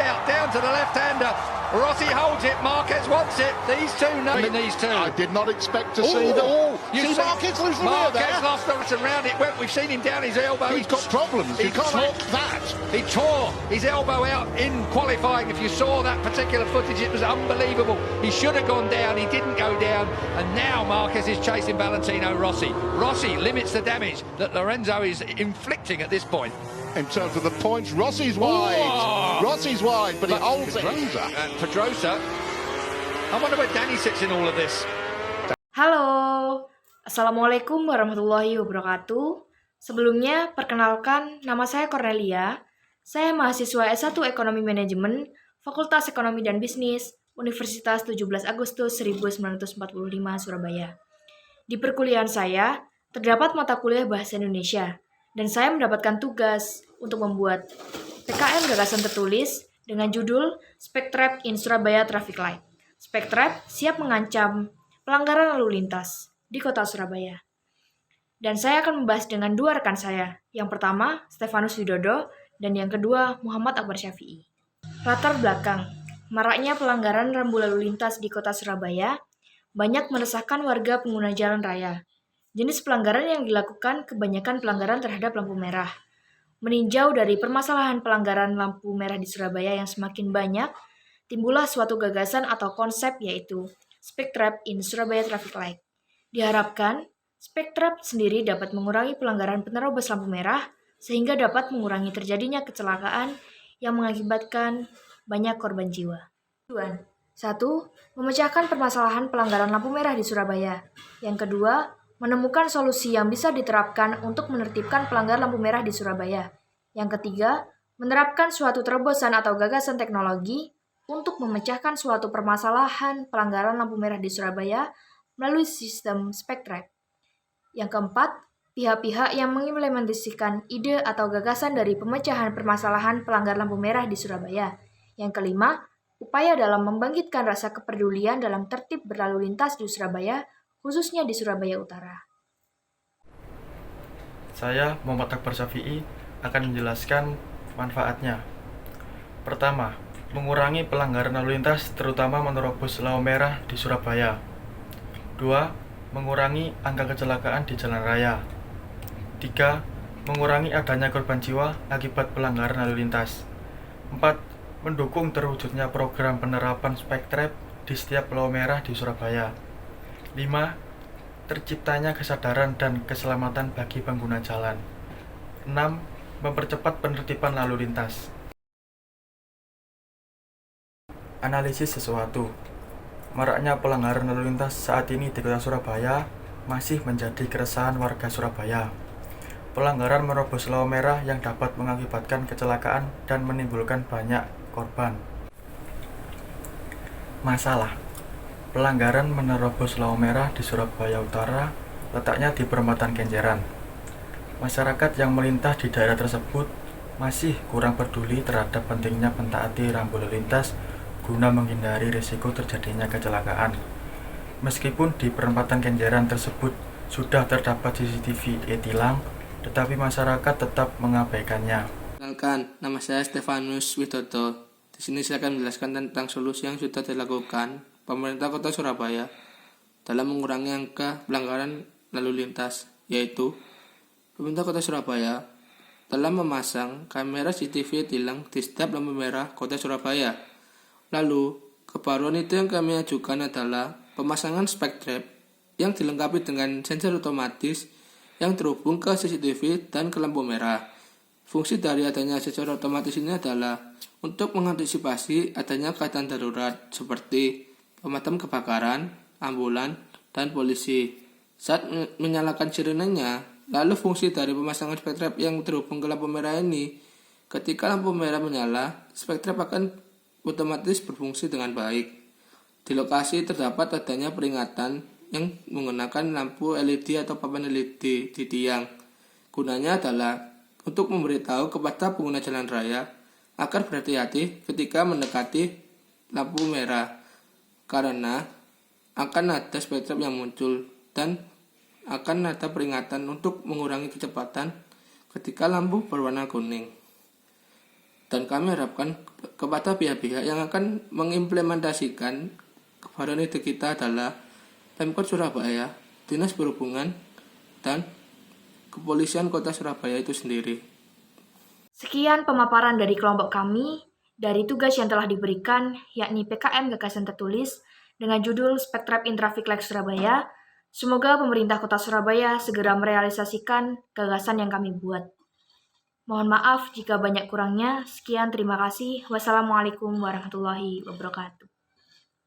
out, down to the left-hander. Rossi holds it, Marquez wants it. These two know these two. I did not expect to see that. You See Marquez lose the rear there. Marquez lost the around it. We've seen him down his elbow. He's got problems. You can't talk that. He tore his elbow out in qualifying. If you saw that particular footage, it was unbelievable. He should have gone down. He didn't go down. And now Marquez is chasing Valentino Rossi. Rossi limits the damage that Lorenzo is inflicting at this point. In terms of the points, Rossi's wide. Rossi's wide, but he holds it. Pedrosa. I wonder where Danny sits in all of this. Halo, Assalamualaikum warahmatullahi wabarakatuh. Sebelumnya, perkenalkan, nama saya Cornelia. Saya mahasiswa S1 Ekonomi Manajemen, Fakultas Ekonomi dan Bisnis, Universitas 17 Agustus 1945 Surabaya. Di perkuliahan saya, terdapat mata kuliah Bahasa Indonesia, dan saya mendapatkan tugas untuk membuat PKM gagasan tertulis dengan judul Spec-Trap in Surabaya Traffic Light. Spec-Trap siap mengancam pelanggaran lalu lintas di kota Surabaya. Dan saya akan membahas dengan dua rekan saya. Yang pertama, Stefanus Widodo, dan yang kedua, Muhammad Akbar Syafi'i. Latar belakang, maraknya pelanggaran rambu lalu lintas di kota Surabaya banyak meresahkan warga pengguna jalan raya. Jenis pelanggaran yang dilakukan kebanyakan pelanggaran terhadap lampu merah. Meninjau dari permasalahan pelanggaran lampu merah di Surabaya yang semakin banyak, timbullah suatu gagasan atau konsep yaitu Spec-Trap in Surabaya Traffic Light. Diharapkan, Spec-Trap sendiri dapat mengurangi pelanggaran penerobos lampu merah sehingga dapat mengurangi terjadinya kecelakaan yang mengakibatkan banyak korban jiwa. 1. Memecahkan permasalahan pelanggaran lampu merah di Surabaya. Yang kedua, menemukan solusi yang bisa diterapkan untuk menertibkan pelanggar lampu merah di Surabaya. Yang ketiga, menerapkan suatu terobosan atau gagasan teknologi untuk memecahkan suatu permasalahan pelanggaran lampu merah di Surabaya melalui sistem Spec-Trap. Yang keempat, pihak-pihak yang mengimplementasikan ide atau gagasan dari pemecahan permasalahan pelanggar lampu merah di Surabaya. Yang kelima, upaya dalam membangkitkan rasa kepedulian dalam tertib berlalu lintas di Surabaya, khususnya di Surabaya Utara. Saya, Muhammad Akbar Syafi'i, akan menjelaskan manfaatnya. Pertama, mengurangi pelanggaran lalu lintas terutama menerobos lampu merah di Surabaya. 2. Mengurangi angka kecelakaan di jalan raya. 3. Mengurangi adanya korban jiwa akibat pelanggaran lalu lintas. 4. Mendukung terwujudnya program penerapan Spec-Trap di setiap lampu merah di Surabaya. 5. Terciptanya kesadaran dan keselamatan bagi pengguna jalan. 6. Mempercepat penertiban lalu lintas. Analisis sesuatu. Maraknya pelanggaran lalu lintas saat ini di kota Surabaya masih menjadi keresahan warga Surabaya. Pelanggaran menerobos lampu merah yang dapat mengakibatkan kecelakaan dan menimbulkan banyak korban. Masalah. Pelanggaran menerobos lampu merah di Surabaya Utara letaknya di perempatan Kenjeran. Masyarakat yang melintas di daerah tersebut masih kurang peduli terhadap pentingnya mentaati rambu lalu lintas guna menghindari risiko terjadinya kecelakaan. Meskipun di perempatan Kenjeran tersebut sudah terdapat CCTV e-tilang, tetapi masyarakat tetap mengabaikannya. Kenalkan, nama saya Stefanus Widodo. Di sini saya akan menjelaskan tentang solusi yang sudah dilakukan pemerintah kota Surabaya dalam mengurangi angka pelanggaran lalu lintas, yaitu pemerintah kota Surabaya telah memasang kamera CCTV tilang di setiap lampu merah kota Surabaya. Lalu, kebaruan itu yang kami ajukan adalah pemasangan Spec-Trap yang dilengkapi dengan sensor otomatis yang terhubung ke CCTV dan ke lampu merah. Fungsi dari adanya sensor otomatis ini adalah untuk mengantisipasi adanya keadaan darurat seperti pemadam kebakaran, ambulan, dan polisi. Saat menyalakan sirenenya, lalu fungsi dari pemasangan Spec-Trap yang terhubung ke lampu merah ini, ketika lampu merah menyala, Spec-Trap akan otomatis berfungsi dengan baik. Di lokasi terdapat adanya peringatan yang menggunakan lampu LED atau papan LED di tiang. Gunanya adalah untuk memberitahu kepada pengguna jalan raya agar berhati-hati ketika mendekati lampu merah, karena akan ada Spec-Trap yang muncul dan akan ada peringatan untuk mengurangi kecepatan ketika lampu berwarna kuning. Dan kami harapkan kepada pihak-pihak yang akan mengimplementasikan kebaruan ide kita adalah Pemkot Surabaya, Dinas Perhubungan, dan Kepolisian Kota Surabaya itu sendiri. Sekian pemaparan dari kelompok kami dari tugas yang telah diberikan, yakni PKM Gagasan Tertulis dengan judul Spectrap in Traffic Light Surabaya. Semoga pemerintah Kota Surabaya segera merealisasikan gagasan yang kami buat. Mohon maaf jika banyak kurangnya. Sekian, terima kasih. Wassalamualaikum warahmatullahi wabarakatuh.